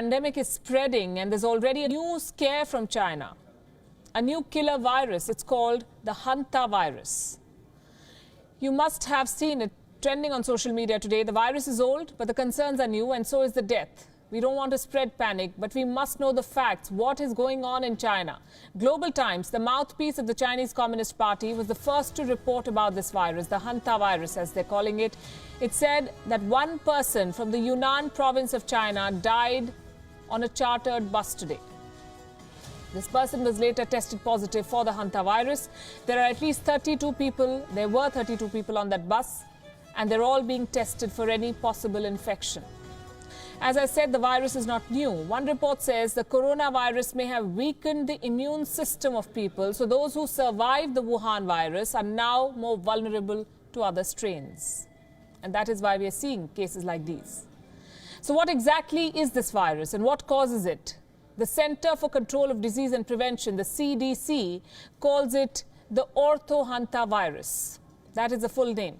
pandemic is spreading and there's already a new scare from China. A new killer virus. It's called the Hantavirus. You must have seen it trending on social media today. The virus is old, but the concerns are new, and so is the death. We don't want to spread panic, but we must know the facts. What is going on in China? Global Times, the mouthpiece of the Chinese Communist Party, was the first to report about this virus, the Hantavirus as they're calling it. It said that one person from the Yunnan province of China died on a chartered bus today. This person was later tested positive for the Hantavirus. There are at least 32 people. There were 32 people on that bus, and they're all being tested for any possible infection. As I said, the virus is not new. One report says the coronavirus may have weakened the immune system of people, so those who survived the Wuhan virus are now more vulnerable to other strains. And that is why we are seeing cases like these. So what exactly is this virus and what causes it? The Center for Control of Disease and Prevention, the CDC, calls it the Hantavirus. That is the full name.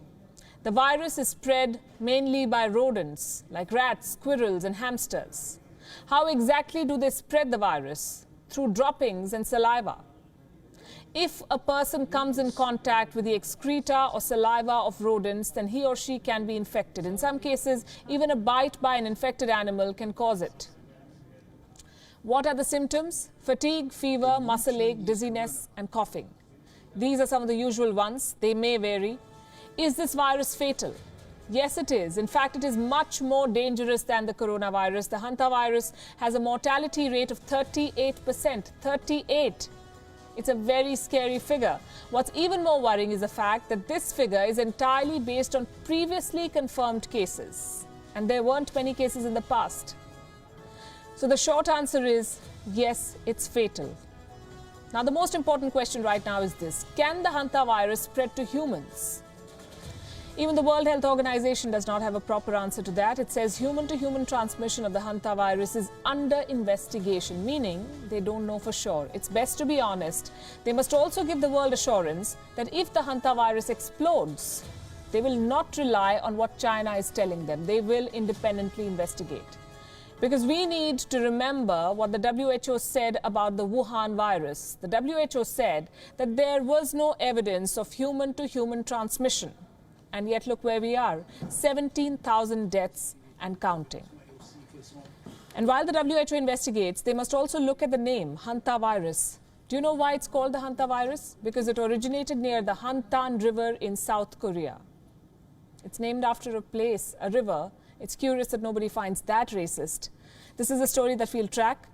The virus is spread mainly by rodents like rats, squirrels and hamsters. How exactly do they spread the virus? Through droppings and saliva. If a person comes in contact with the excreta or saliva of rodents, then he or she can be infected. In some cases, even a bite by an infected animal can cause it. What are the symptoms? Fatigue, fever, muscle ache, dizziness and coughing. These are some of the usual ones. They may vary. Is this virus fatal? Yes, it is. In fact, it is much more dangerous than the coronavirus. The Hantavirus has a mortality rate of 38%. 38. It's a very scary figure. What's even more worrying is the fact that this figure is entirely based on previously confirmed cases. And there weren't many cases in the past. So the short answer is, yes, it's fatal. Now, the most important question right now is this. Can the Hantavirus spread to humans? Even the World Health Organization does not have a proper answer to that. It says human-to-human transmission of the Hantavirus is under investigation, meaning they don't know for sure. It's best to be honest. They must also give the world assurance that if the Hantavirus explodes, they will not rely on what China is telling them. They will independently investigate. Because we need to remember what the WHO said about the Wuhan virus. The WHO said that there was no evidence of human-to-human transmission. And yet look where we are, 17,000 deaths and counting. And while the WHO investigates, they must also look at the name, Hantavirus. Do you know why it's called the Hantavirus? Because it originated near the Hantan River in South Korea. It's named after a place, a river. It's curious that nobody finds that racist. This is a story that we'll track.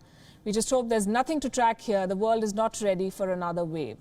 We just hope there's nothing to track here. The world is not ready for another wave.